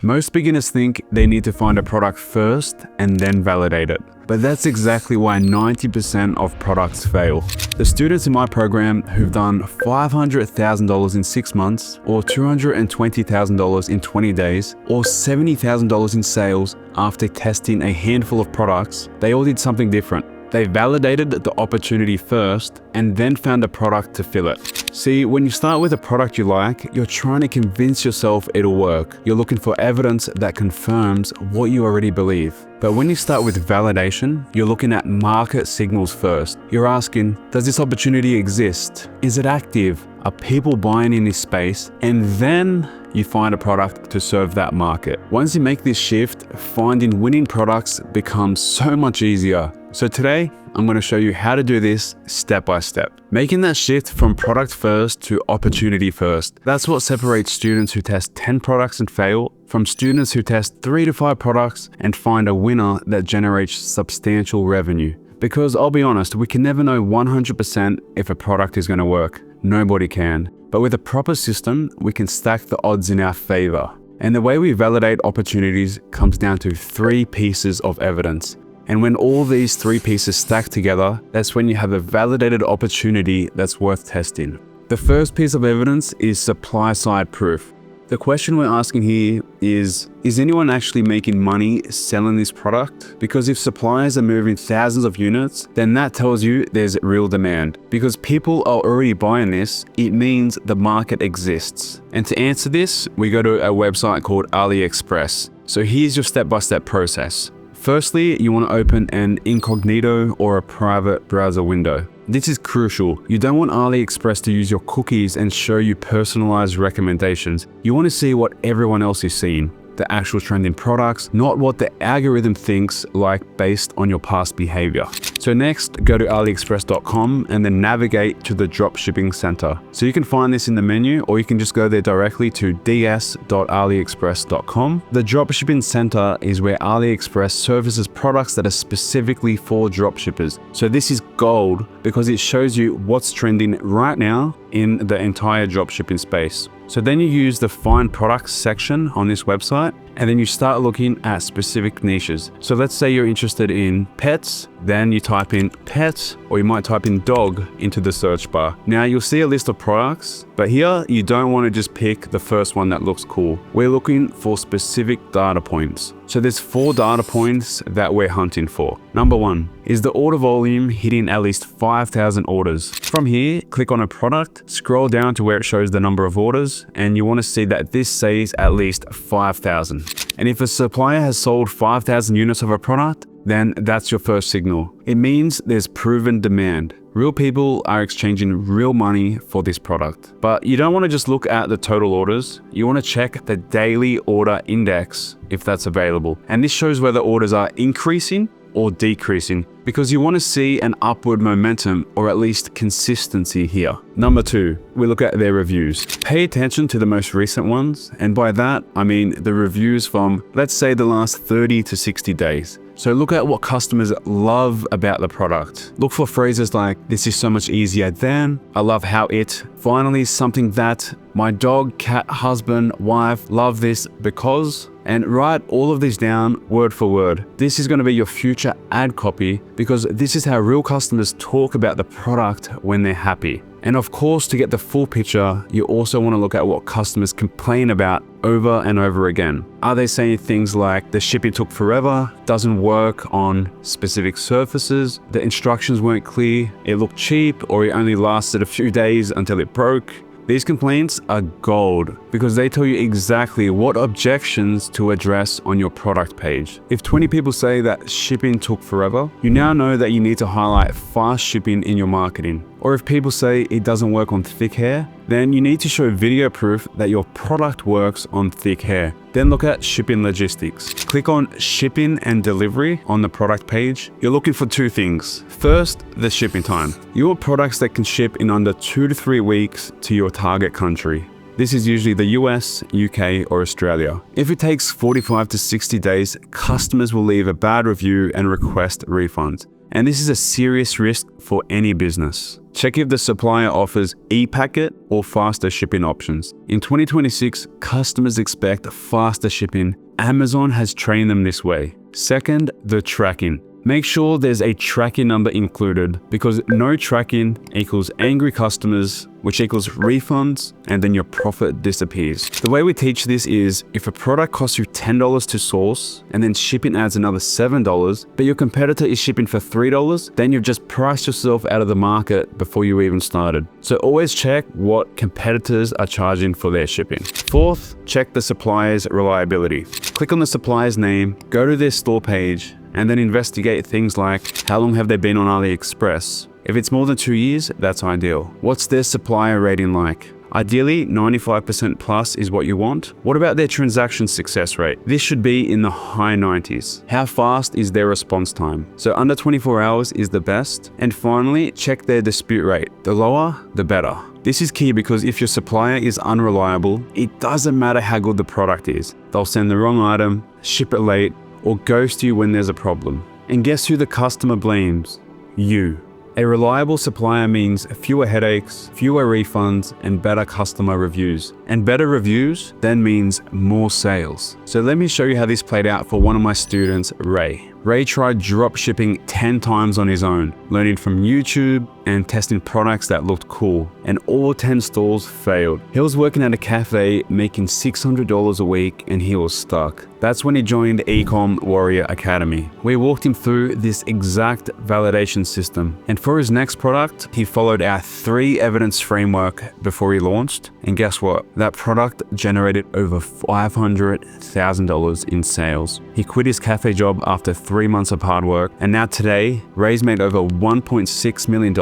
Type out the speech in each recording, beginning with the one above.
Most beginners think they need to find a product first and then validate it. But that's exactly why 90% of products fail. The students in my program who've done $500,000 in 6 months, or $220,000 in 20 days, or $70,000 in sales after testing a handful of products, they all did something different. They validated the opportunity first and then found a product to fill it. See, when you start with a product you like, you're trying to convince yourself it'll work. You're looking for evidence that confirms what you already believe. But when you start with validation, you're looking at market signals first. You're asking, does this opportunity exist? Is it active? Are people buying in this space? And then you find a product to serve that market. Once you make this shift, finding winning products becomes so much easier. So today, I'm going to show you how to do this step by step. Making that shift from product first to opportunity first. That's what separates students who test 10 products and fail from students who test 3 to 5 products and find a winner that generates substantial revenue. Because I'll be honest, we can never know 100% if a product is going to work. Nobody can. But with a proper system, we can stack the odds in our favor. And the way we validate opportunities comes down to 3 pieces of evidence. And when all these 3 pieces stack together, that's when you have a validated opportunity that's worth testing. The first piece of evidence is supply side proof. The question we're asking here is anyone actually making money selling this product? Because if suppliers are moving thousands of units, then that tells you there's real demand. Because people are already buying this, it means the market exists. And to answer this, we go to a website called AliExpress. So here's your step-by-step process. Firstly, you want to open an incognito or a private browser window. This is crucial. You don't want AliExpress to use your cookies and show you personalized recommendations. You want to see what everyone else is seeing, the actual trending products, not what the algorithm thinks like based on your past behavior. So next, go to aliexpress.com and then navigate to the dropshipping center. So you can find this in the menu, or you can just go there directly to ds.aliexpress.com. The dropshipping center is where AliExpress services products that are specifically for dropshippers. So this is gold because it shows you what's trending right now in the entire dropshipping space. So then you use the find products section on this website, and then you start looking at specific niches. So let's say you're interested in pets, then you type in pet, or you might type in dog into the search bar. Now you'll see a list of products, but here you don't want to just pick the first one that looks cool. We're looking for specific data points. So there's 4 data points that we're hunting for. Number 1, is the order volume hitting at least 5,000 orders? From here, click on a product, scroll down to where it shows the number of orders, and you want to see that this says at least 5,000. And if a supplier has sold 5,000 units of a product, then that's your first signal. It means there's proven demand. Real people are exchanging real money for this product. But you don't want to just look at the total orders. You want to check the daily order index if that's available. And this shows whether orders are increasing or decreasing, because you want to see an upward momentum or at least consistency here. Number 2, we look at their reviews. Pay attention to the most recent ones, and by that I mean the reviews from, let's say, the last 30 to 60 days. So look at what customers love about the product. Look for phrases like, this is so much easier than, I love how it, finally something that, my dog, cat, husband, wife love this because, and write all of these down word for word. This is going to be your future ad copy, because this is how real customers talk about the product when they're happy. And of course, to get the full picture, you also want to look at what customers complain about over and over again. Are they saying things like, the shipping took forever, doesn't work on specific surfaces, the instructions weren't clear, it looked cheap, or it only lasted a few days until it broke? These complaints are gold because they tell you exactly what objections to address on your product page. If 20 people say that shipping took forever, you now know that you need to highlight fast shipping in your marketing. Or if people say it doesn't work on thick hair, then you need to show video proof that your product works on thick hair. Then look at shipping logistics. Click on shipping and delivery on the product page. You're looking for 2 things. First, the shipping time. You want products that can ship in under 2 to 3 weeks to your target country. This is usually the US, UK, or Australia. If it takes 45 to 60 days, customers will leave a bad review and request refunds. And this is a serious risk for any business. check if the supplier offers e-packet or faster shipping options. In 2026, customers expect faster shipping. Amazon has trained them this way. Second, the tracking. Make sure there's a tracking number included, because no tracking equals angry customers, which equals refunds, and then your profit disappears. The way we teach this is, if a product costs you $10 to source and then shipping adds another $7, but your competitor is shipping for $3, then you've just priced yourself out of the market before you even started. So always check what competitors are charging for their shipping. Fourth, check the supplier's reliability. Click on the supplier's name, go to their store page, and then investigate things like, how long have they been on AliExpress? If it's more than 2 years, that's ideal. What's their supplier rating like? Ideally, 95% plus is what you want. What about their transaction success rate? This should be in the high 90s. How fast is their response time? So under 24 hours is the best. And finally, check their dispute rate. The lower, the better. This is key because if your supplier is unreliable, it doesn't matter how good the product is. They'll send the wrong item, ship it late, or ghost you when there's a problem. And guess who the customer blames? You. A reliable supplier means fewer headaches, fewer refunds, and better customer reviews. And better reviews then means more sales. So let me show you how this played out for one of my students, Ray. Ray tried drop shipping 10 times on his own, learning from YouTube and testing products that looked cool, and all 10 stalls failed. He was working at a cafe making $600 a week and he was stuck. That's when he joined Ecom Warrior Academy. We walked him through this exact validation system, and for his next product, he followed our 3 evidence framework before he launched, and guess what? That product generated over $500,000 in sales. He quit his cafe job after 3 months of hard work, and now today, Ray's made over $1.6 million.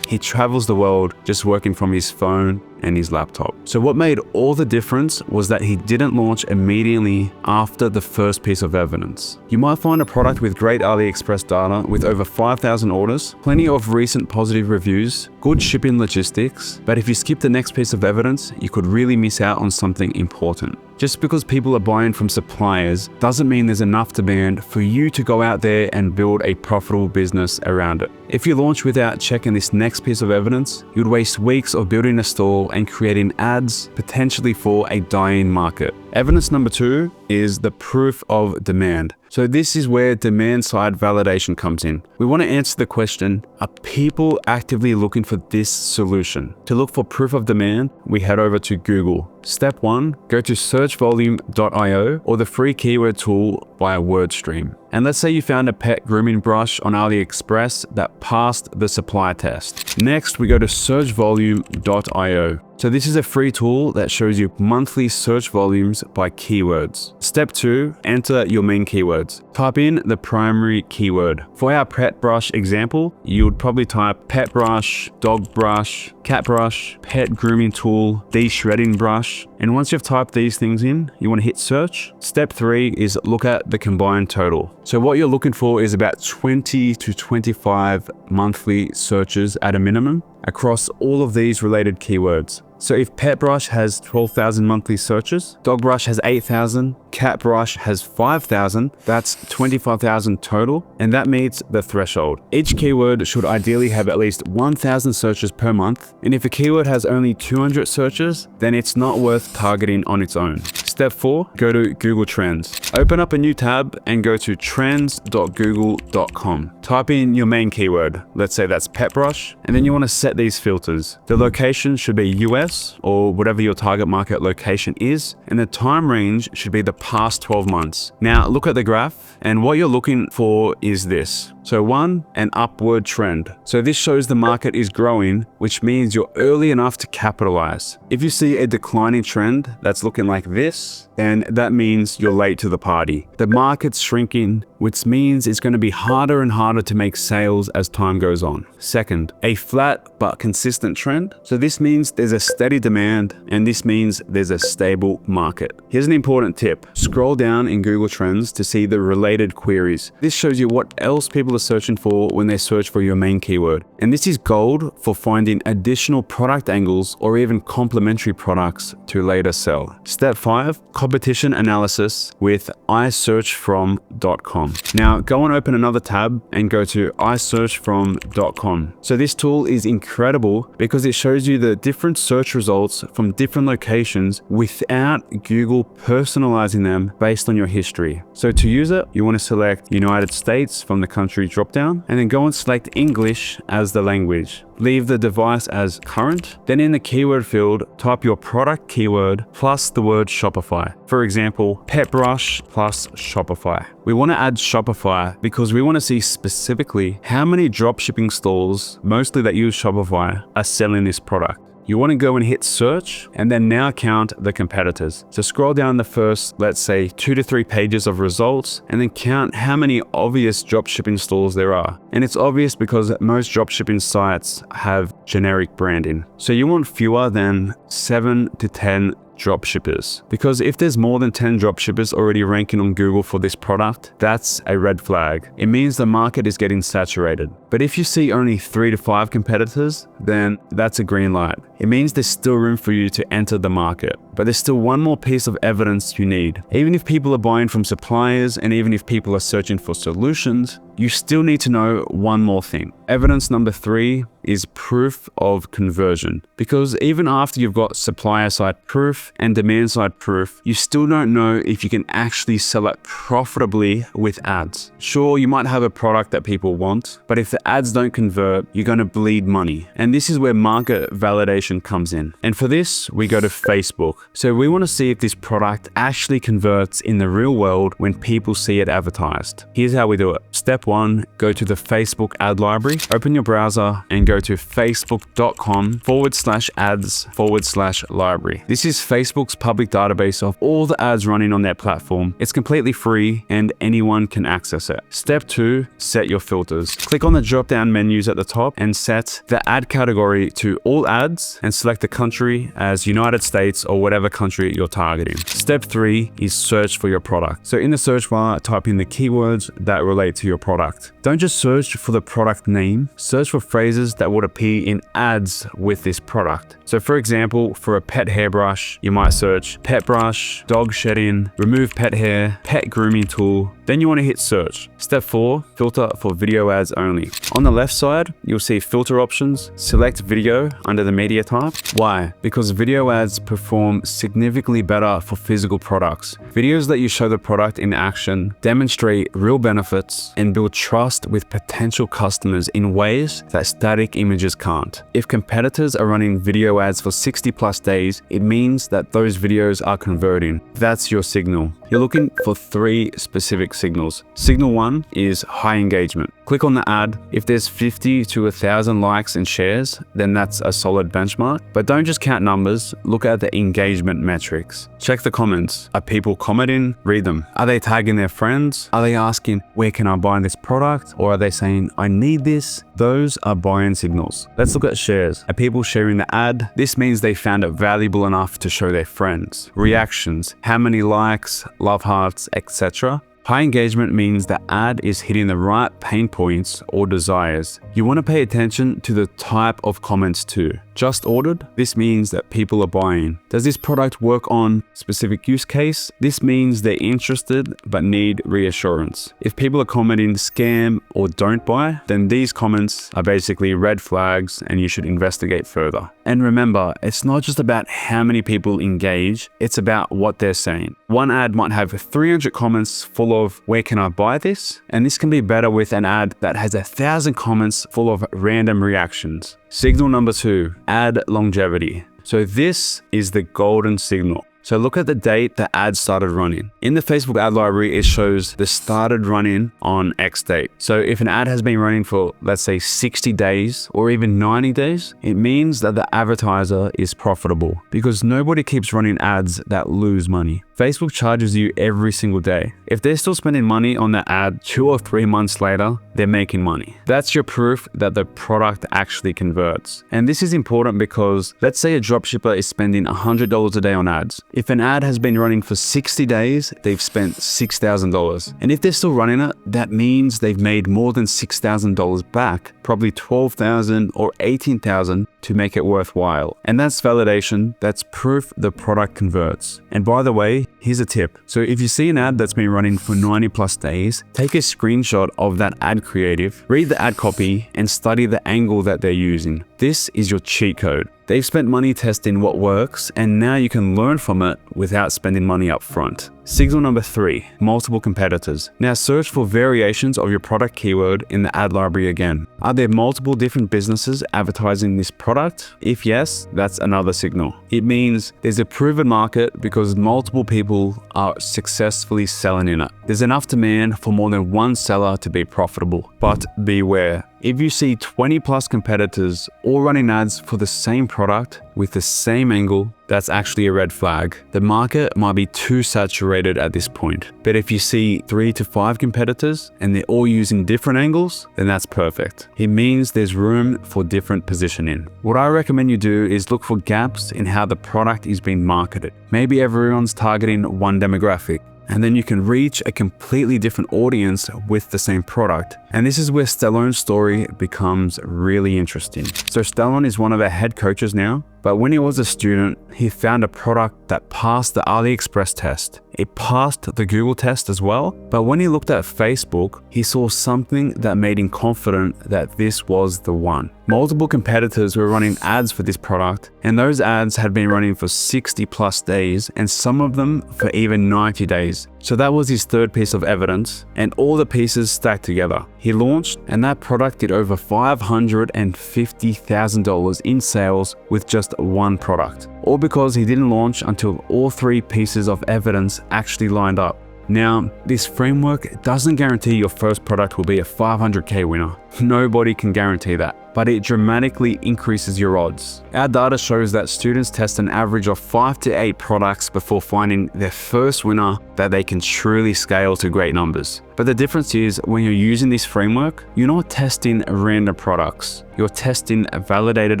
He travels the world just working from his phone and his laptop. So what made all the difference was that he didn't launch immediately after the first piece of evidence. You might find a product with great AliExpress data with over 5,000 orders, plenty of recent positive reviews, good shipping logistics, but if you skip the next piece of evidence, you could really miss out on something important. Just because people are buying from suppliers doesn't mean there's enough demand for you to go out there and build a profitable business around it. If you launch without checking this next piece of evidence, you'd waste weeks of building a stall and creating ads potentially for a dying market. Evidence number 2 is the proof of demand. So this is where demand side validation comes in. We want to answer the question, are people actively looking for this solution? To look for proof of demand, we head over to Google. Step 1, go to searchvolume.io or the free keyword tool via WordStream. And let's say you found a pet grooming brush on AliExpress that passed the supply test. Next, we go to searchvolume.io. So this is a free tool that shows you monthly search volumes by keywords. Step 2, enter your main keywords. Type in the primary keyword. For our pet brush example, you would probably type pet brush, dog brush, cat brush, pet grooming tool, de-shredding brush. And once you've typed these things in, you want to hit search. Step 3 is look at the combined total. So what you're looking for is about 20 to 25 monthly searches at a minimum across all of these related keywords. So if pet brush has 12,000 monthly searches, dog brush has 8,000, cat brush has 5,000, that's 25,000 total, and that meets the threshold. Each keyword should ideally have at least 1,000 searches per month, and if a keyword has only 200 searches, then it's not worth targeting on its own. Step 4, go to Google Trends. Open up a new tab and go to trends.google.com. Type in your main keyword, let's say that's pet brush, and then you want to set these filters. The location should be US or whatever your target market location is, and the time range should be the past 12 months. Now look at the graph, and what you're looking for is this. So 1, an upward trend. So this shows the market is growing, which means you're early enough to capitalize. If you see a declining trend that's looking like this, then that means you're late to the party. The market's shrinking, which means it's going to be harder and harder to make sales as time goes on. Second, a flat but consistent trend. So this means there's a steady demand, and this means there's a stable market. Here's an important tip. Scroll down in Google Trends to see the related queries. This shows you what else people are searching for when they search for your main keyword. And this is gold for finding additional product angles or even complementary products to later sell. Step 5, competition analysis with iSearchFrom.com. Now go and open another tab and go to iSearchFrom.com. So this tool is incredible because it shows you the different search results from different locations without Google personalizing them based on your history. So to use it, you want to select United States from the country dropdown and then go and select English as the language. Leave the device as current. Then in the keyword field, type your product keyword plus the word Shopify. For example, pet brush plus Shopify. We want to add Shopify because we want to see specifically how many dropshipping stores, mostly that use Shopify, are selling this product. You want to go and hit search and then now count the competitors. So scroll down the first, let's say 2 to 3 pages of results and then count how many obvious dropshipping stores there are. And it's obvious because most dropshipping sites have generic branding. So you want fewer than 7 to 10 dropshippers, because if there's more than 10 dropshippers already ranking on Google for this product, that's a red flag. It means the market is getting saturated. But if you see only 3 to 5 competitors, then that's a green light. It means there's still room for you to enter the market. But there's still one more piece of evidence you need. Even if people are buying from suppliers and even if people are searching for solutions, you still need to know one more thing. Evidence number 3 is proof of conversion. Because even after you've got supplier side proof and demand side proof, you still don't know if you can actually sell it profitably with ads. Sure, you might have a product that people want, but if the ads don't convert, you're going to bleed money. And this is where market validation comes in. And for this, we go to Facebook. So we want to see if this product actually converts in the real world when people see it advertised. Here's how we do it. Step 1, go to the Facebook ad library, open your browser and go to facebook.com/ads/library. This is Facebook's public database of all the ads running on their platform. It's completely free and anyone can access it. Step 2, set your filters. Click on the drop-down menus at the top and set the ad category to all ads and select the country as United States or whatever country you're targeting. Step 3 is search for your product. So in the search bar, type in the keywords that relate to your product. Don't just search for the product name, search for phrases that would appear in ads with this product. So for example, for a pet hairbrush, you might search pet brush, dog shedding, remove pet hair, pet grooming tool. Then you want to hit search. Step 4, filter for video ads only. On the left side, you'll see filter options. Select video under the media type. Why? Because video ads perform significantly better for physical products. Videos that you show the product in action demonstrate real benefits and build trust with potential customers in ways that static images can't. If competitors are running video ads for 60+ days, it means that those videos are converting. That's your signal. You're looking for 3 specific signals. Signal 1 is high engagement. Click on the ad. If there's 50 to 1,000 likes and shares, then that's a solid benchmark. But don't just count numbers, look at the engagement metrics. Check the comments. Are people commenting? Read them. Are they tagging their friends? Are they asking, where can I buy this product? Or are they saying, I need this? Those are buy-in signals. Let's look at shares. Are people sharing the ad? This means they found it valuable enough to show their friends. Reactions. How many likes, love hearts, etc. High engagement means the ad is hitting the right pain points or desires. You want to pay attention to the type of comments too. Just ordered? This means that people are buying. Does this product work on specific use case? This means they're interested but need reassurance. If people are commenting scam or don't buy, then these comments are basically red flags and you should investigate further. And remember, it's not just about how many people engage, it's about what they're saying. One ad might have 300 comments full of, where can I buy this? And this can be better with an ad that has 1,000 comments full of random reactions. Signal number 2, ad longevity. So this is the golden signal. So look at the date the ad started running. In the Facebook ad library, it shows the started running on X date. So if an ad has been running for, let's say 60 days or even 90 days, it means that the advertiser is profitable because nobody keeps running ads that lose money. Facebook charges you every single day. If they're still spending money on the ad 2 or 3 months later, they're making money. That's your proof that the product actually converts. And this is important because let's say a dropshipper is spending $100 a day on ads. If an ad has been running for 60 days, they've spent $6,000. And if they're still running it, that means they've made more than $6,000 back, probably $12,000 or $18,000 to make it worthwhile. And that's validation. That's proof the product converts. And by the way, here's a tip. So if you see an ad that's been running for 90 plus days, take a screenshot of that ad creative, read the ad copy, and study the angle that they're using. This is your cheat code. They've spent money testing what works, and now you can learn from it without spending money up front. Signal number 3, multiple competitors. Now search for variations of your product keyword in the ad library again. Are there multiple different businesses advertising this product? If yes, that's another signal. It means there's a proven market because multiple people are successfully selling in it. There's enough demand for more than one seller to be profitable. But beware. If you see 20 plus competitors all running ads for the same product with the same angle, that's actually a red flag. The market might be too saturated at this point. But if you see 3 to 5 competitors and they're all using different angles, then that's perfect. It means there's room for different positioning. What I recommend you do is look for gaps in how the product is being marketed. Maybe everyone's targeting one demographic, and then you can reach a completely different audience with the same product. And this is where Stellone's story becomes really interesting. So Stellone is one of our head coaches now, but when he was a student, he found a product that passed the AliExpress test. It passed the Google test as well, but when he looked at Facebook, he saw something that made him confident that this was the one. Multiple competitors were running ads for this product, and those ads had been running for 60 plus days, and some of them for even 90 days. So that was his third piece of evidence, and all the pieces stacked together. He launched, and that product did over $550,000 in sales with just one product. All because he didn't launch until all 3 pieces of evidence actually lined up. Now, this framework doesn't guarantee your first product will be a 500K winner. Nobody can guarantee that, but it dramatically increases your odds. Our data shows that students test an average of 5 to 8 products before finding their first winner that they can truly scale to great numbers. But the difference is when you're using this framework, you're not testing random products. You're testing validated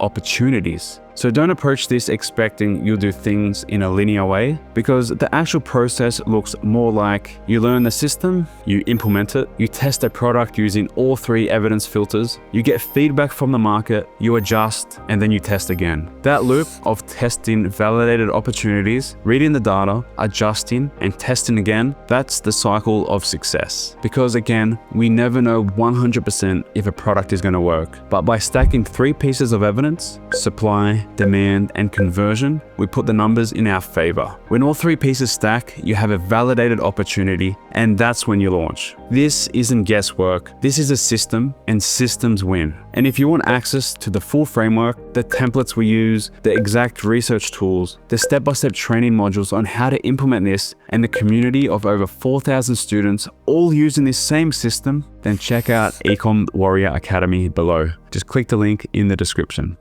opportunities. So don't approach this expecting you'll do things in a linear way, because the actual process looks more like you learn the system, you implement it, you test a product using all 3 evidence filters, you get feedback from the market, you adjust, and then you test again. That loop of testing validated opportunities, reading the data, adjusting, and testing again, that's the cycle of success. Because again, we never know 100% if a product is going to work, but by stacking 3 pieces of evidence, supply, demand, and conversion, we put the numbers in our favor. When all 3 pieces stack, you have a validated opportunity, and that's when you launch. This isn't guesswork. This is a system, and systems win. And if you want access to the full framework, the templates we use, the exact research tools, the step-by-step training modules on how to implement this, and the community of over 4,000 students all using this same system, then check out Ecom Warrior Academy below. Just click the link in the description.